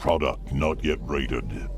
Product not yet rated.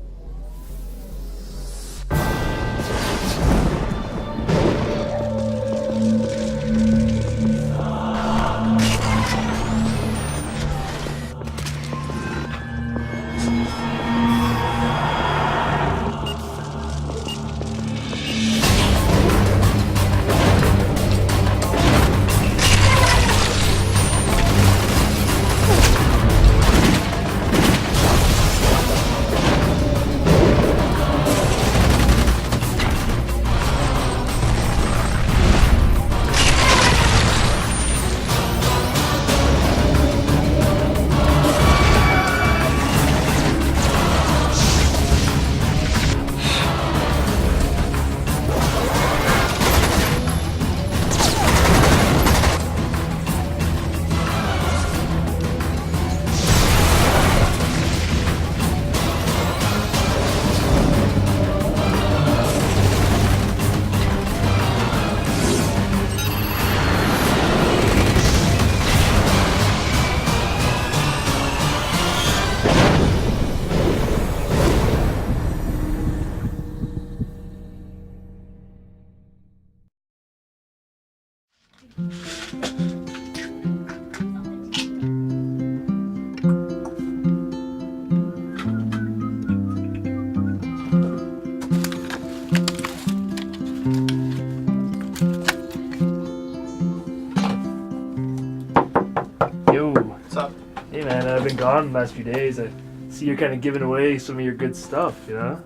Hey man, I've been gone the last few days. I see you're kind of giving away some of your good stuff, you know?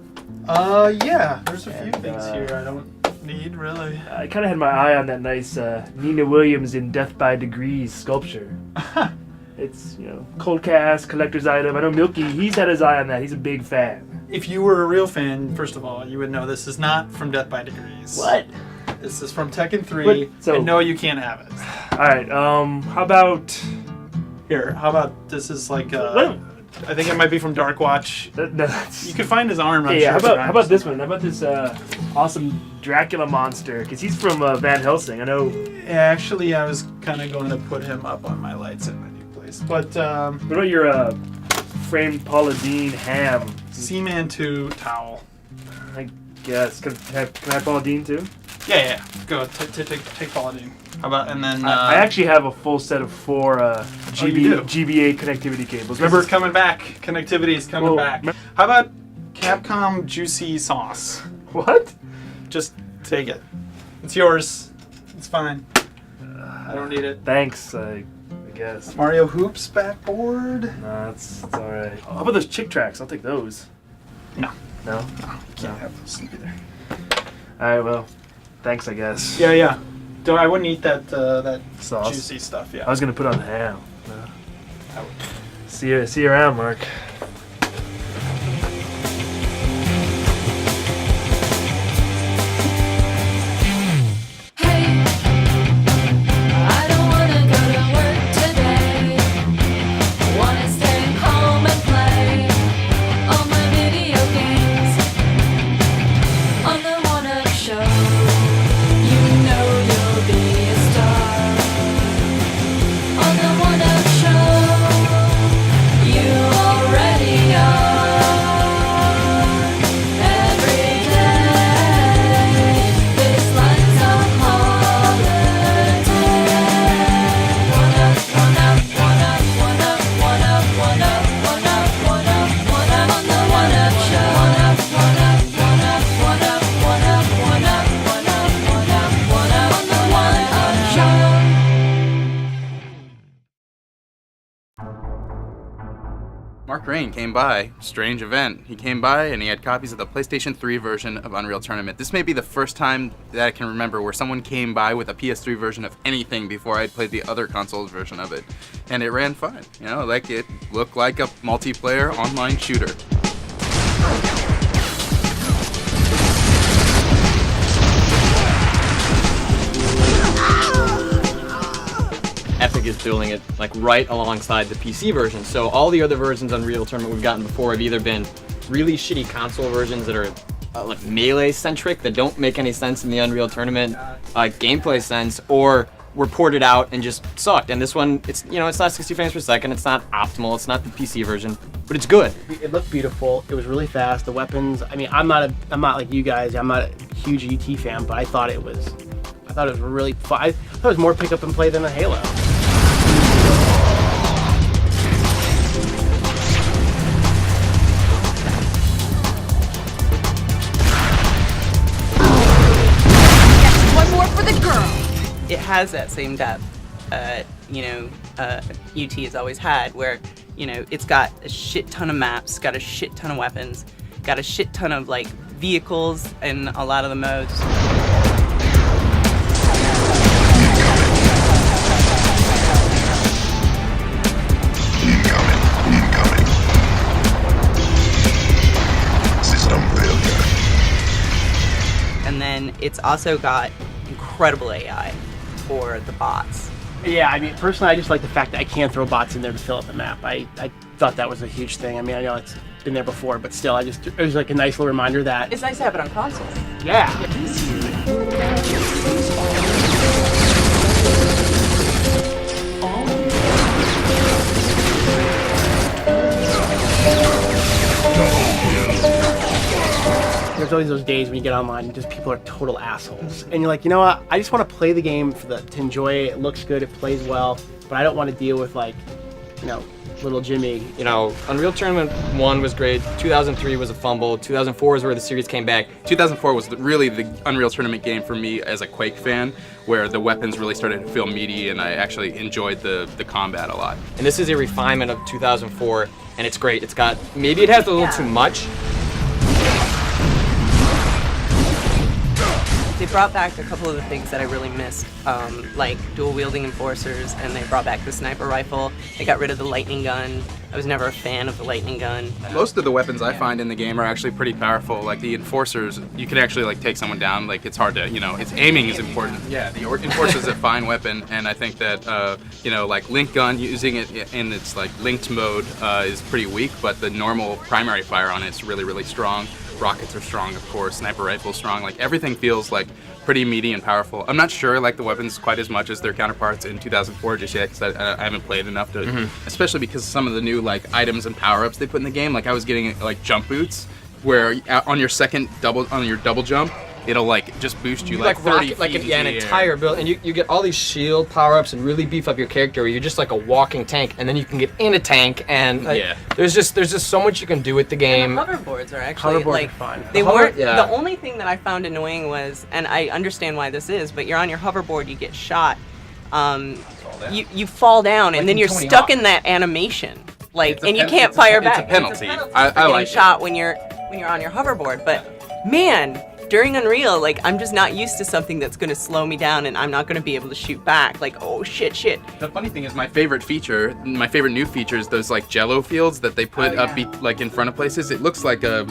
Yeah, there's a few things here I don't need, really. I kind of had my eye on that nice Nina Williams in Death by Degrees sculpture. It's, you know, cold cast, collector's item. I know Milky, he's had his eye on that. He's a big fan. If you were a real fan, first of all, you would know this is not from Death by Degrees. What? This is from Tekken 3, and no, you can't have it. Alright, how about... Here, how about this is like I think it might be from Dark Watch. You could find his arm. How about this one? How about this awesome Dracula monster? Because he's from Van Helsing. I know. Yeah, actually, I was kind of going to put him up on my lights in my new place, but what about your framed Paula Deen ham? Seaman 2 towel. I guess. Can I have Paula Deen too? Yeah. Go take Paula Deen. How about, and then... I actually have a full set of 4 GBA connectivity cables. Remember, it's coming back. Connectivity is coming back. How about Capcom Juicy Sauce? What? Just take it. It's yours. It's fine. I don't need it. Thanks, I guess. Mario Hoops backboard? No, it's alright. How about those chick tracks? I'll take those. No. No? No, you can't have those either. Alright, well, thanks, I guess. Yeah. I wouldn't eat that sauce. Juicy stuff. Yeah. I was gonna put on the ham. No. See you around, Mark. Mark Rain came by, strange event. He came by and he had copies of the PlayStation 3 version of Unreal Tournament. This may be the first time that I can remember where someone came by with a PS3 version of anything before I'd played the other console's version of it. And it ran fine. You know, like it looked like a multiplayer online shooter. Epic is building it like right alongside the PC version. So all the other versions on Unreal Tournament we've gotten before have either been really shitty console versions that are like melee centric that don't make any sense in the Unreal Tournament gameplay sense, or were ported out and just sucked. And this one, it's it's not 60 frames per second. It's not optimal. It's not the PC version, but it's good. It looked beautiful. It was really fast. The weapons. I mean, I'm not like you guys. I'm not a huge ET fan, but I thought it was really fun. I thought it was more pick up and play than a Halo. One more for the girl. It has that same depth, UT has always had, where, it's got a shit ton of maps, got a shit ton of weapons, got a shit ton of, like, vehicles in a lot of the modes. Incoming. System failure. And then it's also got incredible AI for the bots. Yeah, I mean, personally, I just like the fact that I can throw bots in there to fill up the map. I thought that was a huge thing. I mean, I know it's been there before, but still, it was like a nice little reminder that... It's nice to have it on console. Yeah. There's always those days when you get online and just people are total assholes. And you're like, you know what? I just want to play the game to enjoy it. It looks good. It plays well. But I don't want to deal with, like, little Jimmy. Unreal Tournament 1 was great. 2003 was a fumble. 2004 is where the series came back. 2004 was really the Unreal Tournament game for me as a Quake fan, where the weapons really started to feel meaty and I actually enjoyed the combat a lot. And this is a refinement of 2004, and it's great. It's got, maybe it has a little too much. They brought back a couple of the things that I really missed, like dual-wielding enforcers, and they brought back the sniper rifle. They got rid of the lightning gun. I was never a fan of the lightning gun. Most of the weapons I find in the game are actually pretty powerful. Like the enforcers, you can actually like take someone down. Like it's hard to, it's aiming is important. Yeah, the enforcer is a fine weapon, and I think that like link gun, using it in its like linked mode is pretty weak, but the normal primary fire on it is really, really strong. Rockets are strong, of course. Sniper rifle's strong. Like everything feels like pretty meaty and powerful. I'm not sure like the weapons quite as much as their counterparts in 2004 just yet, because I haven't played enough to, especially because some of the new like items and power-ups they put in the game. Like I was getting like jump boots, where on your double jump, it'll like just boost you like 30 feet into an the entire air. build, and you get all these shield power-ups and really beef up your character where you're just like a walking tank, and then you can get in a tank, and there's just so much you can do with the game. And the hoverboards are actually like fun. They weren't. The only thing that I found annoying was, and I understand why this is, but you're on your hoverboard, you get shot, you fall down, and then you're stuck in that animation, like, and you can't fire back. It's a penalty. I like shot when you're on your hoverboard, but man. During Unreal, like, I'm just not used to something that's going to slow me down and I'm not going to be able to shoot back. Like, oh, shit. The funny thing is my favorite new feature is those, like, jello fields that they put like, in front of places. It looks like a...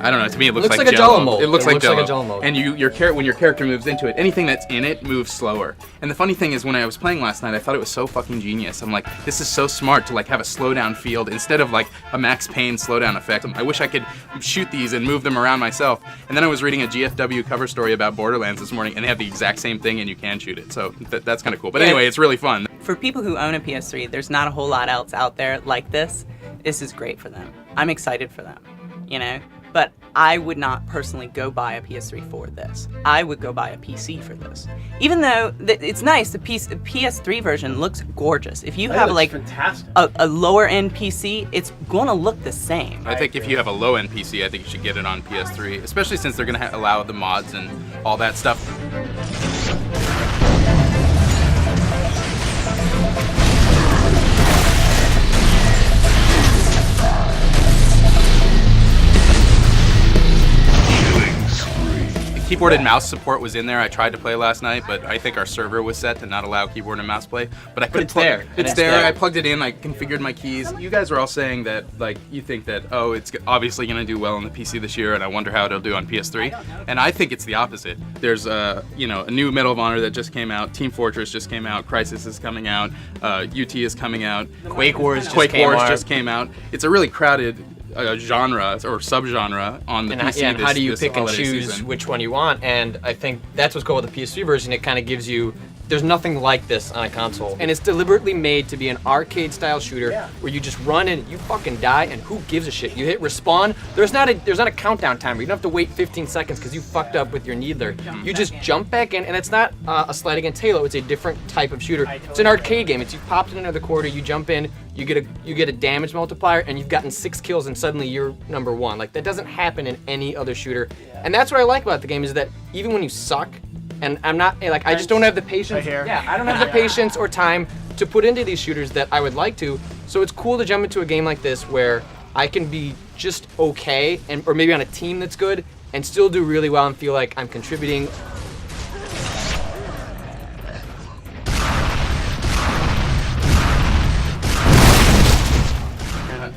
I don't know. To me, it looks like a Jello mold. It looks like Jello. Like a Jello mold. And when your character moves into it, anything that's in it moves slower. And the funny thing is, when I was playing last night, I thought it was so fucking genius. I'm like, this is so smart to like have a slowdown field instead of like a Max Payne slowdown effect. I wish I could shoot these and move them around myself. And then I was reading a GFW cover story about Borderlands this morning, and they have the exact same thing, and you can shoot it. So that's kind of cool. But anyway, it's really fun. For people who own a PS3, there's not a whole lot else out there like this. This is great for them. I'm excited for them, But I would not personally go buy a PS3 for this. I would go buy a PC for this. Even though it's nice, the PS3 version looks gorgeous. If you have like a lower end PC, it's gonna look the same. I think if you have a low end PC, I think you should get it on PS3, especially since they're gonna allow the mods and all that stuff. Keyboard and mouse support was in there. I tried to play last night, but I think our server was set to not allow keyboard and mouse play. But I could. It's there. It's there. I plugged it in. I configured my keys. You guys are all saying that, like, you think that, oh, it's obviously going to do well on the PC this year, and I wonder how it'll do on PS3. And I think it's the opposite. There's a new Medal of Honor that just came out. Team Fortress just came out. Crysis is coming out. UT is coming out. Quake Wars just came out. It's a really crowded genre or subgenre on the PC. And how do you pick and choose season. which one you want? And I think that's what's cool with the PS3 version. It kind of gives you there's nothing like this on a console. And it's deliberately made to be an arcade-style shooter where you just run in, you fucking die, and who gives a shit? You hit respawn. There's not a countdown timer. You don't have to wait 15 seconds because you fucked up with your needler. You just jump back in, and it's not a slide against Halo. It's a different type of shooter. It's an arcade game. It's you popped it into the quarter, you jump in, you get a damage multiplier, and you've gotten 6 kills, and suddenly you're number 1. Like, that doesn't happen in any other shooter. And that's what I like about the game is that even when you suck, and I'm not, like, I just don't have the patience. Yeah, I don't have the patience or time to put into these shooters that I would like to. So it's cool to jump into a game like this where I can be just okay, or maybe on a team that's good, and still do really well and feel like I'm contributing.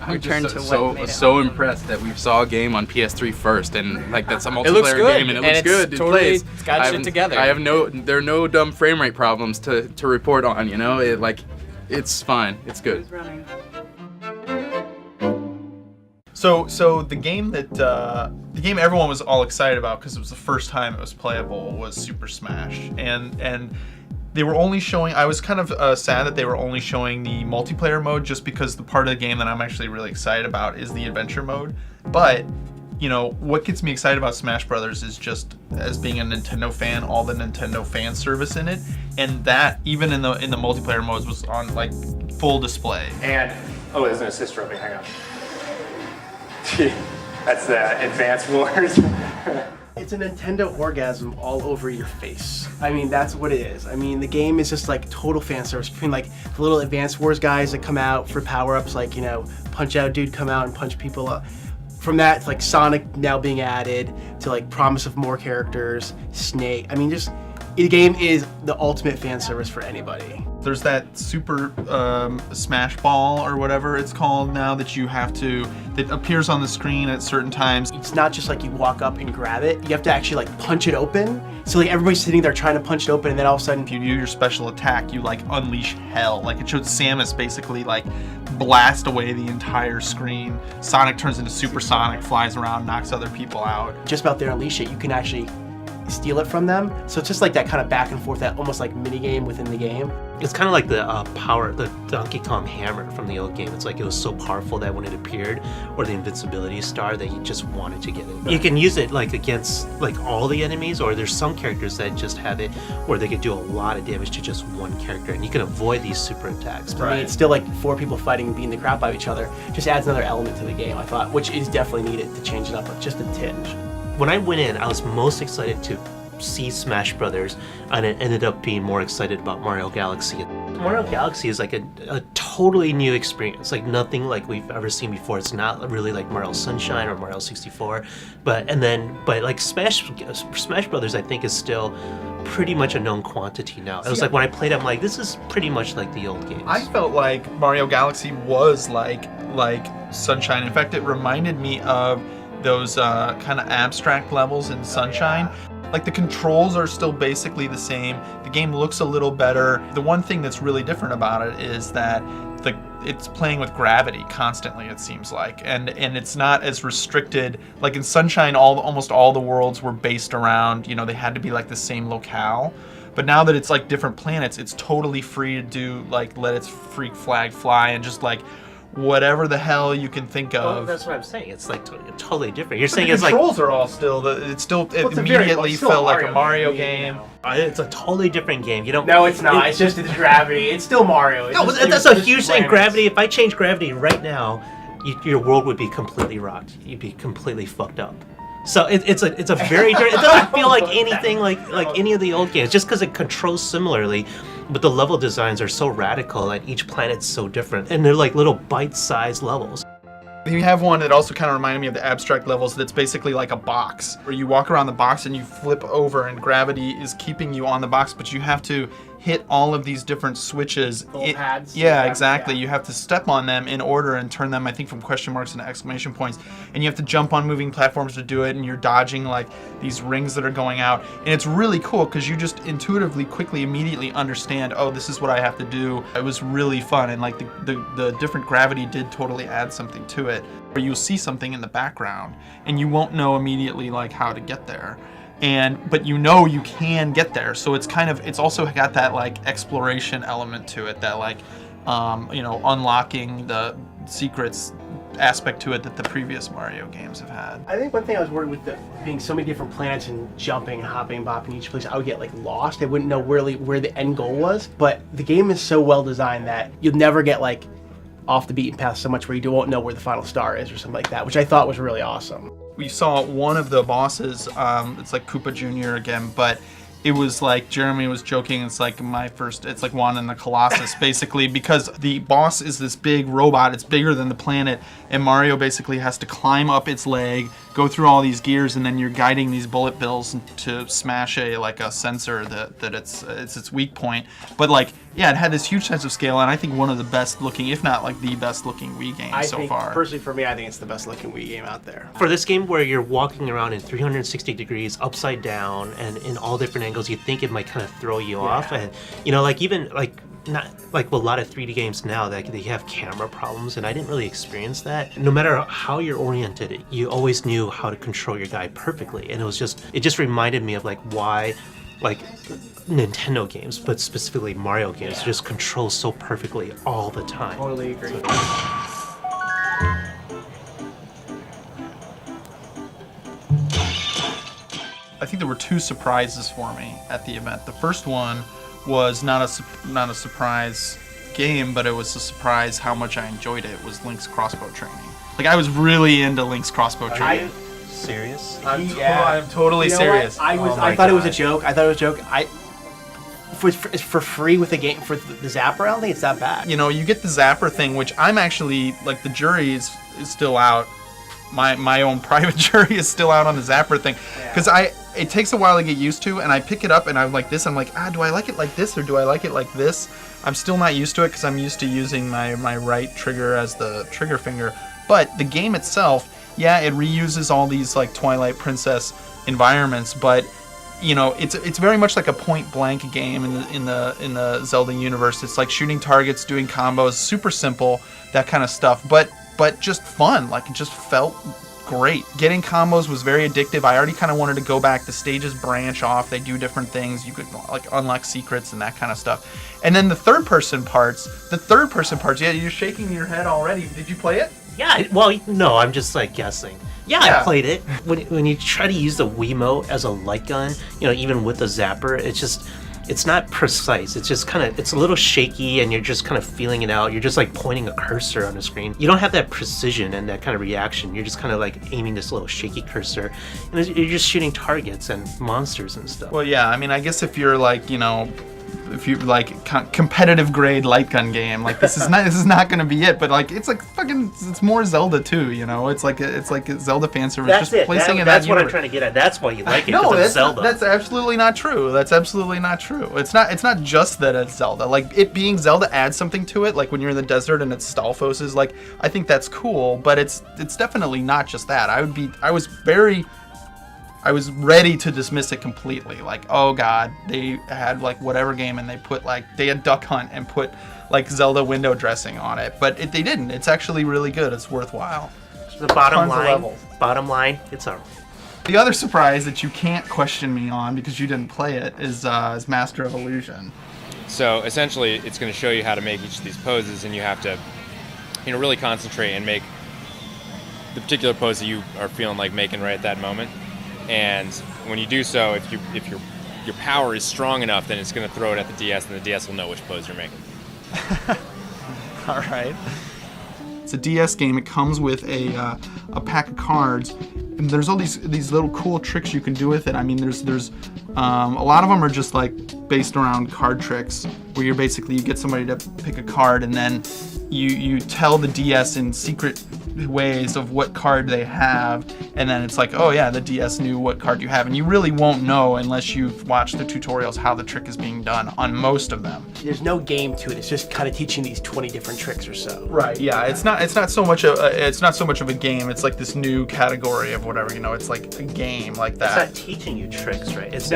I'm just so impressed that we saw a game on PS3 first, and like that's a multiplayer game, and it looks good. It's got shit together. There are no dumb frame rate problems to report on. You know, it's fine. It's good. So the game everyone was all excited about because it was the first time it was playable was Super Smash, and they were only showing. I was kind of sad that they were only showing the multiplayer mode, just because the part of the game that I'm actually really excited about is the adventure mode. But you know what gets me excited about Smash Brothers is just as being a Nintendo fan, all the Nintendo fan service in it, and that even in the multiplayer modes was on like full display. And oh, there's an assist trophy. Hang on. That's the Advance Wars. It's a Nintendo orgasm all over your face. I mean, that's what it is. I mean, the game is just like total fan service between like the little Advance Wars guys that come out for power-ups, like, you know, Punch Out Dude come out and punch people up. From that, to like Sonic now being added, to like promise of more characters, Snake. I mean, just, the game is the ultimate fan service for anybody. There's that Super Smash Ball or whatever it's called now that appears on the screen at certain times. It's not just like you walk up and grab it. You have to actually like punch it open. So like everybody's sitting there trying to punch it open, and then all of a sudden, If you do your special attack, you like unleash hell. Like it showed Samus basically like blast away the entire screen. Sonic turns into Super Sonic, flies around, knocks other people out. just about there unleash it, you can actually steal it from them. So it's just like that kind of back and forth, that almost like mini game within the game. It's kind of like the Donkey Kong hammer from the old game. It's like it was so powerful that when it appeared, or the invincibility star, that you just wanted to get it. You can use it like against like all the enemies, or there's some characters that just have it where they can do a lot of damage to just one character, and you can avoid these super attacks. I mean, it's still like 4 people fighting and beating the crap out of each other. Just adds another element to the game, I thought, which is definitely needed to change it up, like just a tinge. When I went in, I was most excited to see Smash Brothers, and it ended up being more excited about Mario Galaxy. Mario Galaxy is like a totally new experience, like nothing like we've ever seen before. It's not really like Mario Sunshine or Mario 64, but like Smash Brothers, I think, is still pretty much a known quantity now. It was like when I played it, I'm like, this is pretty much like the old games. I felt like Mario Galaxy was like Sunshine. In fact, it reminded me of those kind of abstract levels in Sunshine. Like the controls are still basically the same. The game looks a little better. The one thing that's really different about it is that it's playing with gravity constantly, it seems like, and it's not as restricted. Like in Sunshine, almost all the worlds were based around, you know, they had to be like the same locale. But now that it's like different planets, it's totally free to do, like, let its freak flag fly and just like whatever the hell you can think of. Well, that's what I'm saying. It's like totally different. You're saying the it's like controls are all still. It immediately felt like a Mario game. It's a totally different game. You don't. No, it's not. It's just the gravity. It's still Mario. No, that's a huge thing. Gravity. If I change gravity right now, your world would be completely rocked. You'd be completely fucked up. So it's a very different. It doesn't feel like anything like any of the old games, just because it controls similarly. But the level designs are so radical, and each planet's so different, and they're like little bite-sized levels. You have one that also kind of reminded me of the abstract levels that's basically like a box, where you walk around the box and you flip over and gravity is keeping you on the box, but you have to hit all of these different switches. Pads. Yeah, exactly. Yeah. You have to step on them in order and turn them, I think, from question marks into exclamation points. And you have to jump on moving platforms to do it, and you're dodging like these rings that are going out. And it's really cool because you just intuitively, quickly, immediately understand, oh, this is what I have to do. It was really fun, and like the different gravity did totally add something to it. Where you'll see something in the background, and you won't know immediately like how to get there. but you can get there. So it's also got that like exploration element to it, that like unlocking the secrets aspect to it that the previous Mario games have had. I think one thing I was worried with being so many different planets and jumping and hopping and bopping each place, I would get like lost. I wouldn't know really where the end goal was. But the game is so well designed that you'll never get like off the beaten path so much where you won't know where the final star is or something like that, which I thought was really awesome. We saw one of the bosses, it's like Koopa Jr. again, but it was like Jeremy was joking, it's like it's like Juan and the Colossus basically, because the boss is this big robot, it's bigger than the planet, and Mario basically has to climb up its leg, go through all these gears, and then you're guiding these bullet bills to smash a sensor that it's its weak point. But like, yeah, it had this huge sense of scale, and I think one of the best looking, if not like the best looking Wii game so far. Personally for me, I think it's the best looking Wii game out there. For this game where you're walking around in 360 degrees, upside down, and in all different angles, you think it might kind of throw you off. And like even like not like a lot of 3D games now that they have camera problems, and I didn't really experience that. No matter how you're oriented, you always knew how to control your guy perfectly, and it just reminded me of like why like Nintendo games, but specifically Mario games, just control so perfectly all the time. Totally agree. I think there were two surprises for me at the event. The first one was not a surprise game, but it was a surprise how much I enjoyed it. Was Link's crossbow training. Like I was really into Link's crossbow training. Serious? I'm totally serious. I thought it was a joke. For free with the game for the Zapper, I don't think it's that bad. You get the Zapper thing, which I'm actually like the jury is still out. My own private jury is still out on the Zapper thing, because it takes a while to get used to, and I pick it up and I'm like this. I'm like, do I like it like this or do I like it like this? I'm still not used to it because I'm used to using my right trigger as the trigger finger. But the game itself, it reuses all these like Twilight Princess environments, but it's very much like a point blank game in the Zelda universe. It's like shooting targets, doing combos, super simple, that kind of stuff, but just fun. Like it just felt great. Getting combos was very addictive. I already kind of wanted to go back. The stages branch off. They do different things. You could like unlock secrets and that kind of stuff. And then the third person parts, yeah, you're shaking your head already. Did you play it? Yeah, well, no, I'm just like guessing. Yeah, I played it. When you try to use the Wiimote as a light gun, even with the Zapper, it's not precise. It's just it's a little shaky, and you're just kind of feeling it out. You're just like pointing a cursor on the screen. You don't have that precision and that kind of reaction. You're just kind of like aiming this little shaky cursor, and you're just shooting targets and monsters and stuff. Well, yeah, I mean, I guess if you're like, if you like competitive grade light gun game, like this is not going to be it. But like it's more Zelda too, It's like a Zelda fan service. That's just it. Placing That's what I'm trying to get at. That's why you like it. No, it's Zelda. That's absolutely not true. That's absolutely not true. It's not just that it's Zelda. Like it being Zelda adds something to it. Like when you're in the desert and it's Stalfos, like I think that's cool. But it's definitely not just that. I was ready to dismiss it completely. Like, oh god, they had like whatever game and they had Duck Hunt and put like Zelda window dressing on it. But they didn't. It's actually really good. It's worthwhile. The bottom line, it's alright. The other surprise that you can't question me on because you didn't play it is Master of Illusion. So essentially, it's going to show you how to make each of these poses, and you have to, really concentrate and make the particular pose that you are feeling like making right at that moment. And when you do so, if your power is strong enough, then it's going to throw it at the DS, and the DS will know which pose you're making. All right. It's a DS game. It comes with a pack of cards, and there's all these little cool tricks you can do with it. I mean, there's a lot of them are just like based around card tricks, where you get somebody to pick a card, and then you tell the DS in secret ways of what card they have, and then it's like, oh yeah, the DS knew what card you have, and you really won't know unless you've watched the tutorials how the trick is being done on most of them. There's no game to it. It's just kind of teaching these 20 different tricks or so. Right. Yeah. It's not so much of a game. It's like this new category of whatever. It's like a game like that. It's not teaching you tricks, right? It is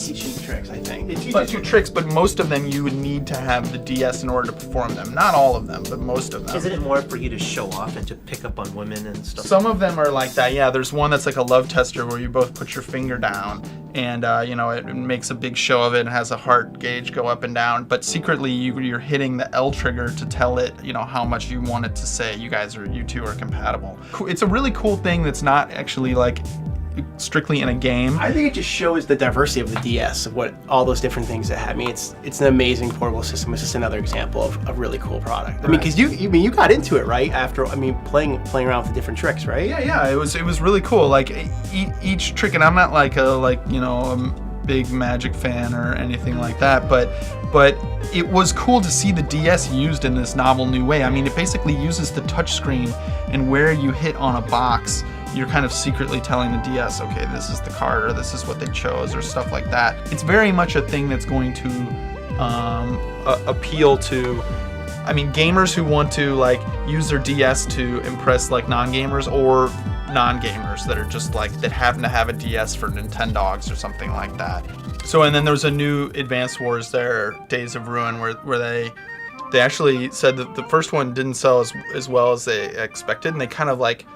teaching tricks. I think it teaches you tricks, but most of them you would need to have the DS in order to perform them. Not all of them, but most of them. Isn't it more for you to show off meant to pick up on women and stuff. Some of them are like that. Yeah, there's one that's like a love tester where you both put your finger down, and you know, it makes a big show of it and has a heart gauge go up and down. But secretly, you're hitting the L trigger to tell it, you know, how much you want it to say. You two are compatible. It's a really cool thing that's not actually like strictly in a game. I think it just shows the diversity of the DS, of what all those different things it had. I mean, it's an amazing portable system. It's just another example of a really cool product. I mean, because you got into it right after, I mean, playing around with the different tricks, right? Yeah, it was really cool. Like each trick, and I'm not like a big Magic fan or anything like that, but it was cool to see the DS used in this novel new way. I mean, it basically uses the touchscreen, and where you hit on a box, you're kind of secretly telling the DS, okay, this is the card, or this is what they chose, or stuff like that. It's very much a thing that's going to appeal to, I mean, gamers who want to like use their DS to impress like non-gamers, or non-gamers that are just like, that happen to have a DS for Nintendogs or something like that. So, and then there was a new Advance Wars there, Days of Ruin, where they actually said that the first one didn't sell as well as they expected, and they kind of like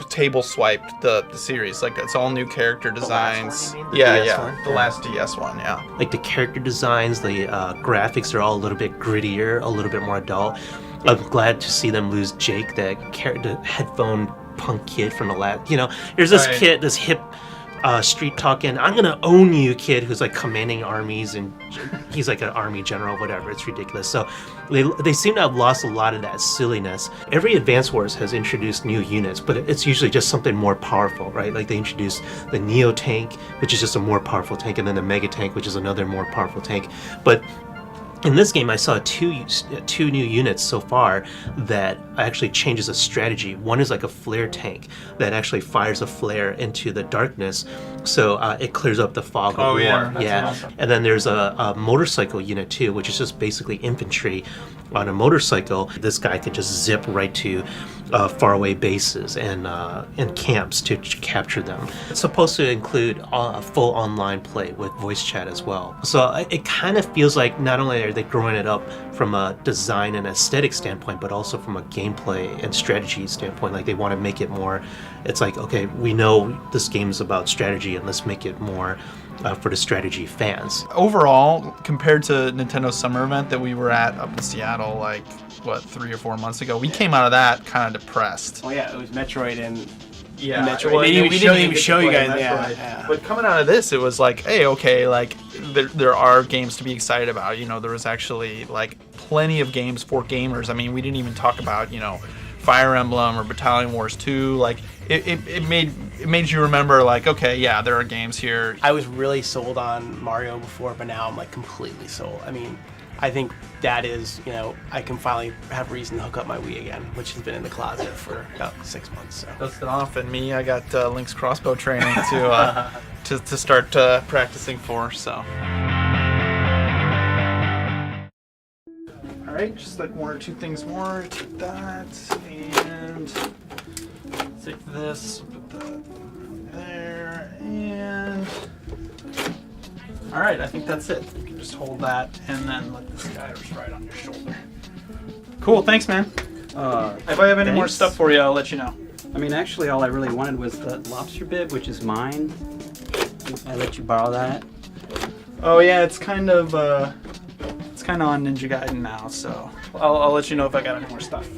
table swiped the series. Like, it's all new character designs. The last one, you mean? The DS one? The last DS one, yeah. Like the character designs, the graphics are all a little bit grittier, a little bit more adult. I'm glad to see them lose Jake, the headphone punk kid from the last. You know, there's this kid, this hip street talking, I'm gonna own you kid, who's like commanding armies, and he's like an army general, whatever. It's ridiculous. So they seem to have lost a lot of that silliness. Every Advance Wars has introduced new units, but it's usually just something more powerful, right? Like they introduced the Neo tank, which is just a more powerful tank, and then the Mega tank, which is another more powerful tank. But in this game, I saw two new units so far that actually changes a strategy. One is like a flare tank that actually fires a flare into the darkness, so it clears up the fog of war. Yeah. Awesome. And then there's a motorcycle unit too, which is just basically infantry on a motorcycle. This guy could just zip right to faraway bases and camps to capture them. It's supposed to include a full online play with voice chat as well. So it kind of feels like not only are they growing it up from a design and aesthetic standpoint, but also from a gameplay and strategy standpoint. Like they want to make it more, it's like, okay, we know this game is about strategy, and let's make it more for the strategy fans. Overall, compared to Nintendo's summer event that we were at up in Seattle, like, what, 3 or 4 months ago, we came out of that kind of depressed. Oh yeah, it was Metroid and Yeah, Metroid. well, They didn't we even even show you get to guys. play Yeah, Metroid. yeah. But coming out of this, it was like, hey, okay, like there are games to be excited about. You know, there was actually like plenty of games for gamers. I mean, we didn't even talk about, you know, Fire Emblem or Battalion Wars 2. Like it made you remember, like, okay, yeah, there are games here. I was really sold on Mario before, but now I'm like completely sold. I mean, I think that is, you know, I can finally have reason to hook up my Wii again, which has been in the closet for about 6 months. So. Dust it off, and me, I got Link's crossbow training to start practicing for. So. All right, just like 1 or 2 things more. Take that and take this. Put that there, and all right, I think that's it. You can just hold that and then let this guy rest right on your shoulder. Cool, thanks, man. If I have any more thanks. stuff for you, I'll let you know. I mean, actually, all I really wanted was the lobster bib, which is mine. I let you borrow that. Oh yeah, it's kind of on Ninja Gaiden now, so I'll let you know if I got any more stuff.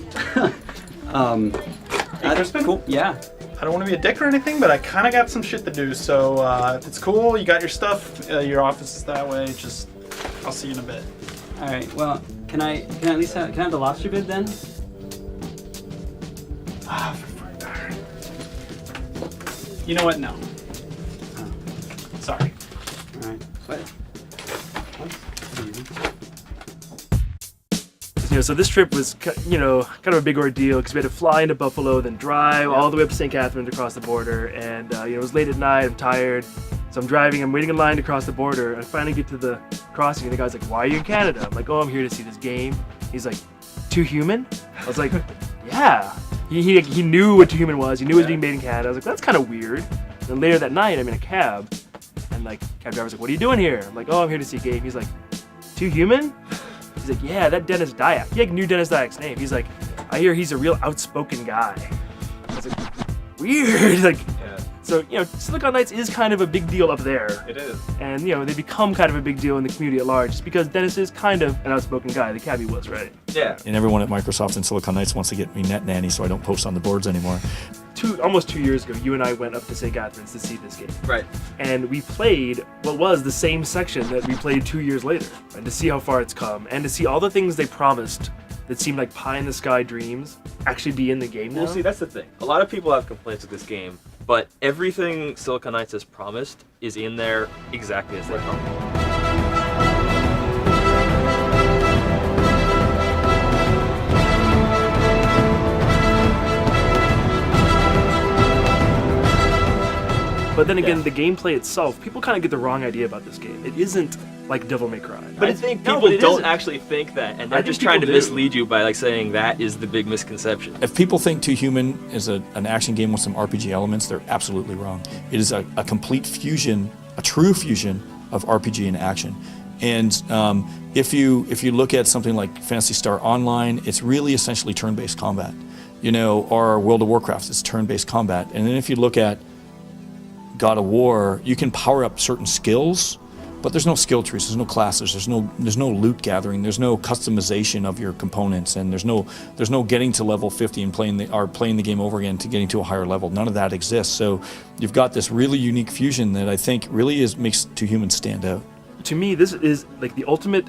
That's cool. Yeah. I don't want to be a dick or anything, but I kind of got some shit to do. So if it's cool, you got your stuff, your office is that way. Just, I'll see you in a bit. All right. Well, can I at least have the lobster bib then? You know what? No. Oh. Sorry. All right. What? You know, so this trip was, you know, kind of a big ordeal because we had to fly into Buffalo, then drive all the way up to St. Catharines across the border, and you know, it was late at night. I'm tired, so I'm driving. I'm waiting in line to cross the border, and I finally get to the crossing, and the guy's like, "Why are you in Canada?" I'm like, "Oh, I'm here to see this game." He's like, "Too Human?" I was like, "Yeah." He knew what Too Human was. He knew it was being made in Canada. I was like, "That's kind of weird." And then later that night, I'm in a cab, and like, cab driver's like, "What are you doing here?" I'm like, "Oh, I'm here to see a game." He's like, "Too Human?" He's like, "Yeah, that Dennis Dyack." He like knew Dennis Dyack's name. He's like, I hear he's a real outspoken guy. It's like, weird. Like, so, you know, Silicon Knights is kind of a big deal up there. It is. And, you know, they become kind of a big deal in the community at large just because Dennis is kind of an outspoken guy. The cabbie was, right? Yeah. And everyone at Microsoft and Silicon Knights wants to get me net nanny so I don't post on the boards anymore. Almost 2 years ago, you and I went up to St. Catharines to see this game. Right. And we played what was the same section that we played 2 years later. And to see how far it's come, and to see all the things they promised that seemed like pie-in-the-sky dreams actually be in the game now. Well, see, that's the thing. A lot of people have complaints with this game, but everything Silicon Knights has promised is in there exactly as they promised. But then again, the gameplay itself, people kind of get the wrong idea about this game. It isn't like Devil May Cry. But I think people don't actually think that, and they're just trying to mislead you by like saying that is the big misconception. If people think Too Human is an action game with some RPG elements, they're absolutely wrong. It is a complete fusion, a true fusion of RPG and action. And if you look at something like Phantasy Star Online, it's really essentially turn-based combat. You know, or World of Warcraft, it's turn-based combat. And then if you look at God of War, you can power up certain skills, but there's no skill trees, there's no classes, there's no loot gathering, there's no customization of your components, and there's no getting to level 50 and playing the game over again to getting to a higher level. None of that exists. So you've got this really unique fusion that I think really makes Too Human stand out. To me, this is like the ultimate,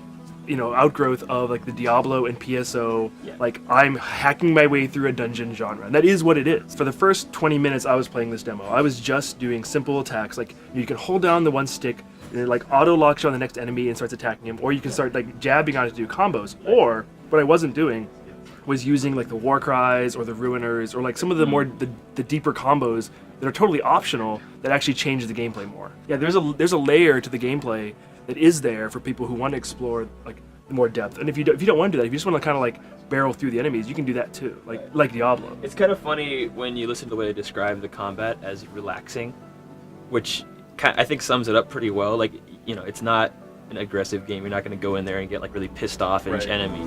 you know, outgrowth of like the Diablo and PSO. Like, I'm hacking my way through a dungeon genre, and that is what it is. For the first 20 minutes I was playing this demo, I was just doing simple attacks. Like, you can hold down the one stick and it like auto locks you on the next enemy and starts attacking him, or you can start like jabbing on it to do combos. Or what I wasn't doing was using like the war cries or the ruiners or like some of the more the deeper combos that are totally optional that actually change the gameplay more. Yeah, there's a layer to the gameplay that is there for people who want to explore like more depth. And if you don't want to do that, if you just want to kind of like barrel through the enemies, you can do that too, like Diablo. It's kind of funny when you listen to the way they describe the combat as relaxing, which I think sums it up pretty well. Like, you know, it's not an aggressive game. You're not going to go in there and get like really pissed off at each enemy.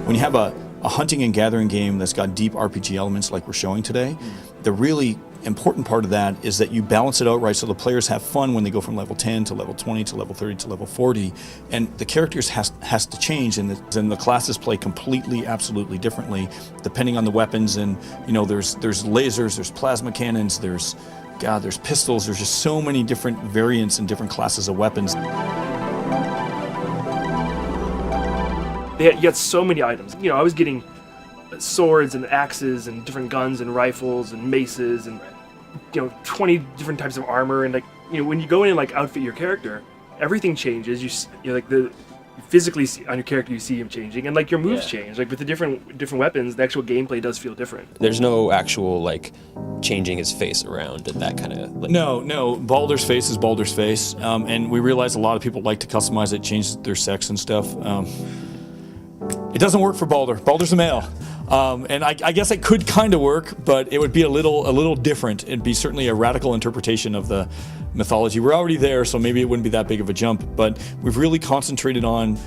When you have a hunting and gathering game that's got deep RPG elements like we're showing today, the really important part of that is that you balance it out right so the players have fun when they go from level 10 to level 20 to level 30 to level 40, and the characters has to change, and the classes play completely, absolutely differently depending on the weapons. And you know, there's lasers, there's plasma cannons, there's pistols, there's just so many different variants and different classes of weapons. You get so many items. You know, I was getting swords and axes and different guns and rifles and maces and, you know, 20 different types of armor. And like, you know, when you go in and like outfit your character, everything changes. You know, like you physically see, on your character you see him changing, and like your moves change. Like with the different weapons, the actual gameplay does feel different. There's no actual like changing his face around and that kind of like. No. Baldur's face is Baldur's face, and we realize a lot of people like to customize it, change their sex and stuff. It doesn't work for Baldur. Baldur's a male. And I guess it could kind of work, but it would be a little different. It'd be certainly a radical interpretation of the mythology. We're already there, so maybe it wouldn't be that big of a jump, but we've really concentrated on,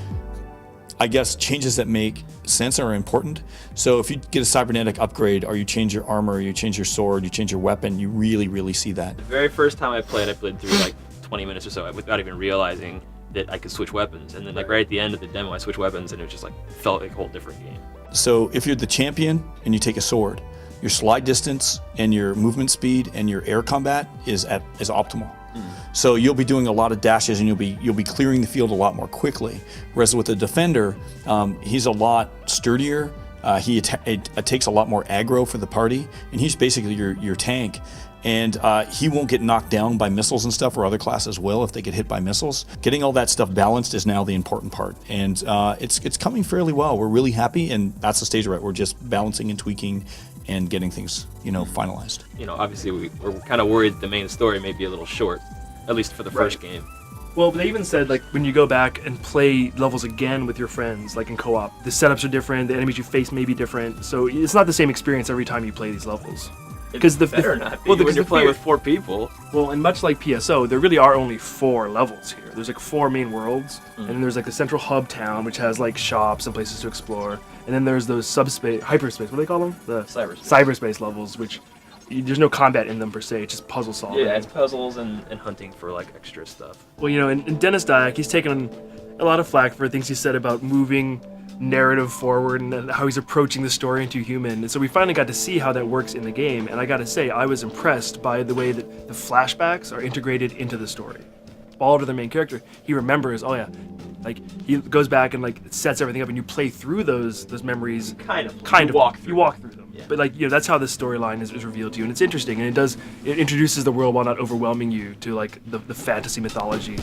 I guess, changes that make sense and are important. So if you get a cybernetic upgrade, or you change your armor, or you change your sword, you change your weapon, you really, really see that. The very first time I played through like 20 minutes or so without even realizing that I could switch weapons. And then like right at the end of the demo, I switched weapons, and it just like felt like a whole different game. So if you're the champion and you take a sword, your slide distance and your movement speed and your air combat is optimal. So you'll be doing a lot of dashes, and you'll be clearing the field a lot more quickly. Whereas with the defender, he's a lot sturdier. He takes a lot more aggro for the party, and he's basically your tank. And he won't get knocked down by missiles and stuff, or other classes will if they get hit by missiles. Getting all that stuff balanced is now the important part, and it's coming fairly well. We're really happy, and that's the stage we're at. We're just balancing and tweaking and getting things, you know, finalized. You know, obviously we're kind of worried the main story may be a little short, at least for the first game. Well, they even said, like, when you go back and play levels again with your friends, like in co-op, the setups are different, the enemies you face may be different, so it's not the same experience every time you play these levels. Because the better not be well, when because you're the playing fear- with 4 people. Well, and much like PSO, there really are only 4 levels here. There's like 4 main worlds, and then there's like the central hub town, which has like shops and places to explore. And then there's those subspace, hyperspace, what do they call them? The cyberspace levels, which there's no combat in them per se. It's just puzzle solving. Yeah, it's puzzles and hunting for like extra stuff. Well, you know, and Dennis Dyack, he's taken a lot of flack for things he said about moving narrative forward and how he's approaching the story into human. And so we finally got to see how that works in the game. And I got to say, I was impressed by the way that the flashbacks are integrated into the story. Balder, the main character, he remembers, oh yeah, like he goes back and like sets everything up, and you play through those memories. Kind of. You walk through them. Yeah. But like, you know, that's how this storyline is revealed to you, and it's interesting, and it introduces the world while not overwhelming you to like the fantasy mythology.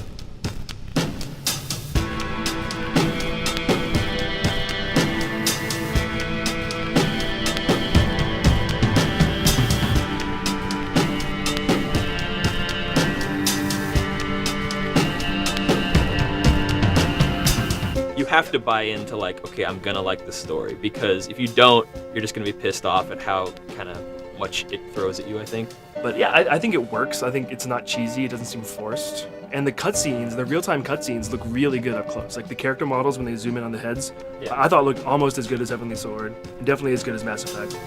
You have to buy into like, okay, I'm gonna like the story, because if you don't, you're just gonna be pissed off at how kind of much it throws at you, I think. But yeah, I think it works. I think it's not cheesy. It doesn't seem forced. And the cutscenes, the real-time cutscenes, look really good up close. Like the character models when they zoom in on the heads, I thought looked almost as good as Heavenly Sword, and definitely as good as Mass Effect.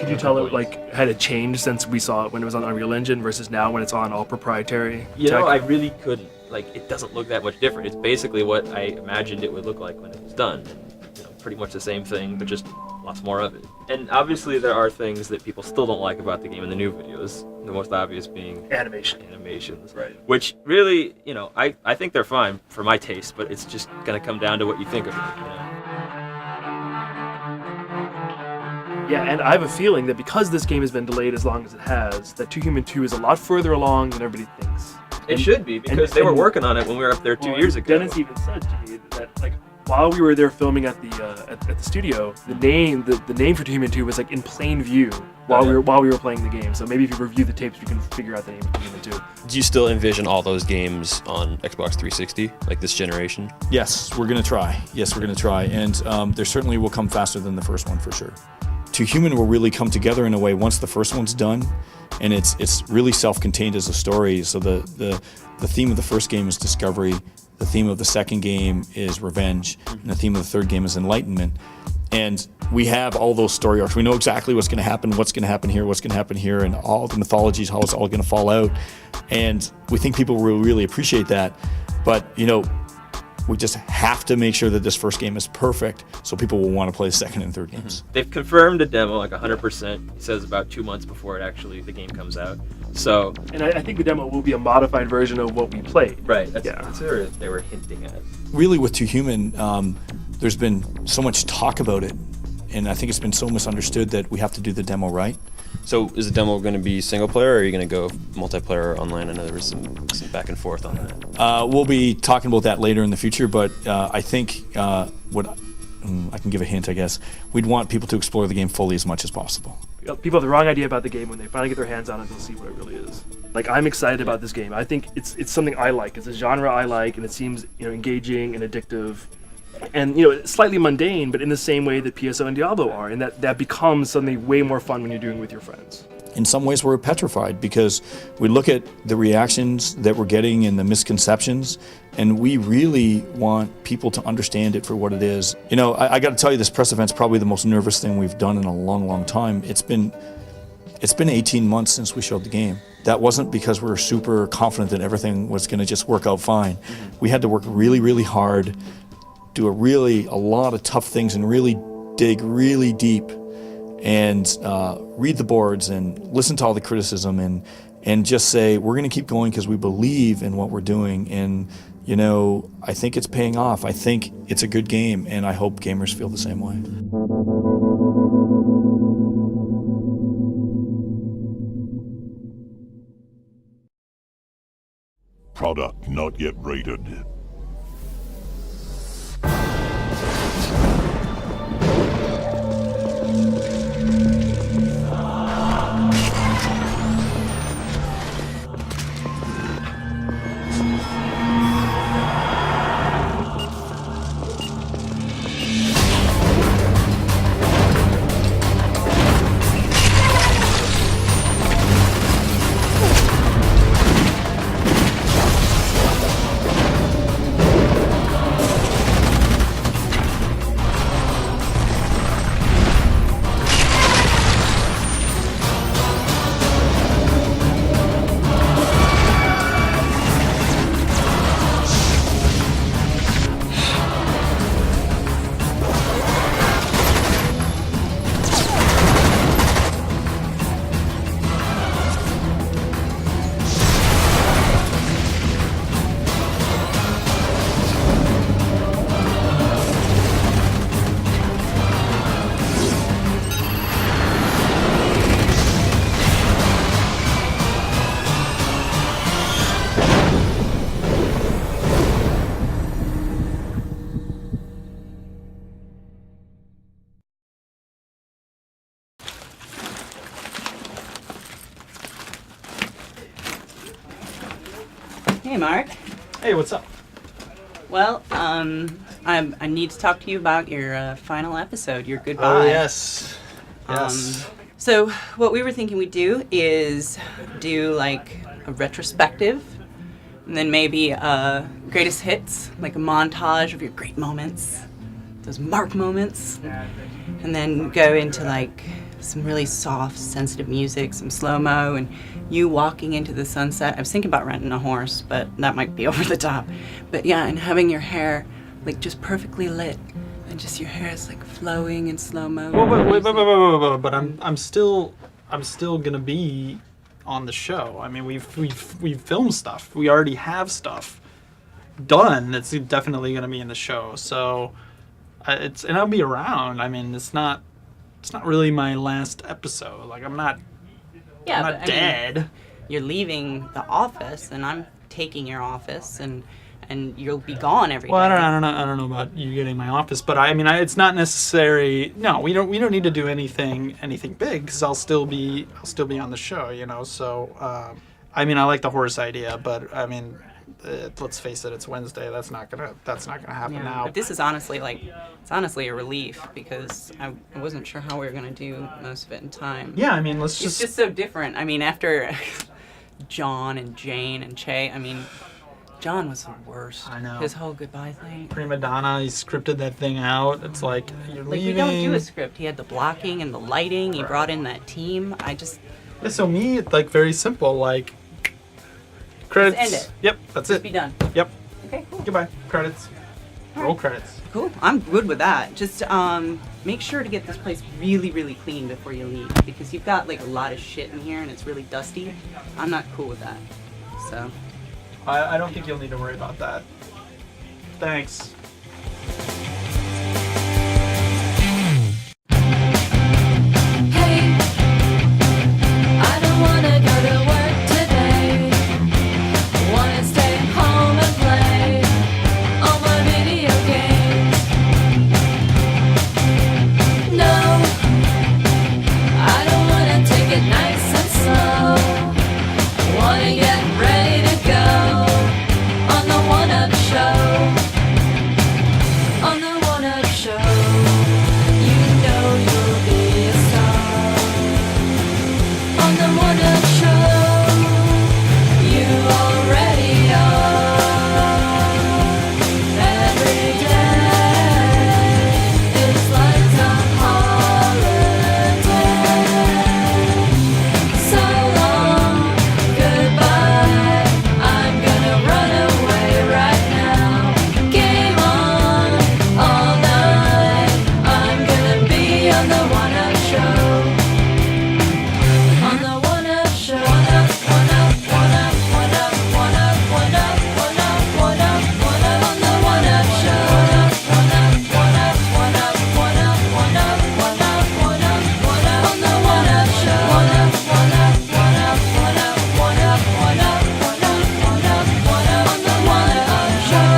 Could you tell it like had it changed since we saw it when it was on Unreal Engine versus now when it's on all proprietary You tech? know, I really couldn't. Like, it doesn't look that much different. It's basically what I imagined it would look like when it was done. And, you know, pretty much the same thing, but just lots more of it. And obviously there are things that people still don't like about the game in the new videos. The most obvious being animations. Right. Which really, you know, I think they're fine for my taste, but it's just gonna come down to what you think of it, you know? Yeah, and I have a feeling that because this game has been delayed as long as it has, that 2 Human 2 is a lot further along than everybody thinks. It should be, because they were working on it when we were up there 2 years ago. Dennis even said to me that like while we were there filming at the studio, the name for 2 Human 2 was like in plain view while we were playing the game. So maybe if you review the tapes, we can figure out the name of 2 Human 2. Do you still envision all those games on Xbox 360, like this generation? Yes, we're gonna try. And there certainly will come faster than the first one for sure. 2 Human will really come together in a way once the first one's done, and it's really self-contained as a story. So the theme of the first game is discovery, the theme of the second game is revenge, and the theme of the third game is enlightenment. And we have all those story arcs. We know exactly what's going to happen here, and all the mythologies, how it's all going to fall out. And we think people will really appreciate that. But, you know, we just have to make sure that this first game is perfect so people will want to play the second and third games. They've confirmed a demo like 100%. It says about 2 months before the game comes out. So, and I think the demo will be a modified version of what we played. Right. That's what they were hinting at. Really, with 2 Human, there's been so much talk about it, and I think it's been so misunderstood that we have to do the demo right. So is the demo going to be single player, or are you going to go multiplayer or online? I know there was some back and forth on that. We'll be talking about that later in the future, but I think I can give a hint, I guess. We'd want people to explore the game fully as much as possible. People have the wrong idea about the game. When they finally get their hands on it, they'll see what it really is. Like, I'm excited about this game. I think it's something I like. It's a genre I like, and it seems, you know, engaging and addictive. And, you know, it's slightly mundane, but in the same way that PSO and Diablo are, and that becomes something way more fun when you're doing it with your friends. In some ways, we're petrified because we look at the reactions that we're getting and the misconceptions, and we really want people to understand it for what it is. You know, I got to tell you, this press event's probably the most nervous thing we've done in a long, long time. It's been 18 months since we showed the game. That wasn't because we were super confident that everything was going to just work out fine. We had to work really, really hard, do a lot of tough things, and really dig really deep and read the boards and listen to all the criticism and just say, we're going to keep going because we believe in what we're doing. And, you know, I think it's paying off. I think it's a good game, and I hope gamers feel the same way. Product not yet rated. Hey, Mark. Hey, what's up? Well, I need to talk to you about your final episode, your goodbye. Oh, yes. Yes. So what we were thinking we'd do is do like a retrospective, and then maybe greatest hits, like a montage of your great moments, those Mark moments, and then go into like some really soft, sensitive music, some slow-mo, and you walking into the sunset. I was thinking about renting a horse, but that might be over the top. But yeah, and having your hair like just perfectly lit, and just your hair is like flowing in slow-mo. But I'm still gonna be on the show. I mean, we've filmed stuff. We already have stuff done. That's definitely gonna be in the show. So and I'll be around. I mean, it's not really my last episode. Like I'm not dead. I mean, you're leaving the office, and I'm taking your office, and you'll be gone every day. Well, I don't know about you getting my office, but I mean, it's not necessary. No, we don't need to do anything big because I'll still be on the show, you know. So, I mean, I like the horse idea, but I mean, let's face it, it's Wednesday. That's not gonna happen now. But this is honestly a relief because I wasn't sure how we were gonna do most of it in time. Yeah, I mean, it's just so different. I mean, after John and Jane and Che, I mean, John was the worst. I know. His whole goodbye thing. Prima Donna, he scripted that thing out. It's like, you're like, leaving. we don't do a script. He had the blocking and the lighting. He brought in that team. Yeah, so me, it's like very simple, like, credits. Just end it. Yep, that's Just it. be done. Yep. Okay, cool. Goodbye. Credits. Roll credits. Cool. I'm good with that. Just make sure to get this place really, really clean before you leave because you've got like a lot of shit in here and it's really dusty. I'm not cool with that. So. I don't think you'll need to worry about that. Thanks. Hey, I don't wanna go to work today. Wanna stay home and play all my video games. No, I don't wanna take it nice and slow. Wanna get ready to go on the one-up show. On the one-up show, you know you'll be a star. On the one-up show, you already are. Every day is like a holiday. So long, goodbye. I'm gonna run away right now. Game on all night. I'm gonna be on the one-up show. On the one-up show. One-up, one-up, one-up, one-up, one-up, one-up, one-up, one-up, on the one-up show. One-up, one-up, one-up, one-up, one-up, one-up, one-up, one-up, on the one-up show. One-up, one-up, one-up, one-up, one-up, one-up, one-up, one-up, one-up, on the one-up show.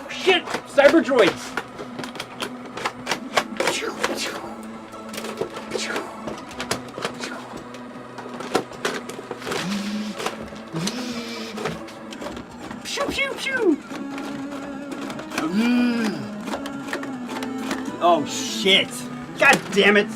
Shit! Cyber droids! Pew pew pew. Oh shit! God damn it!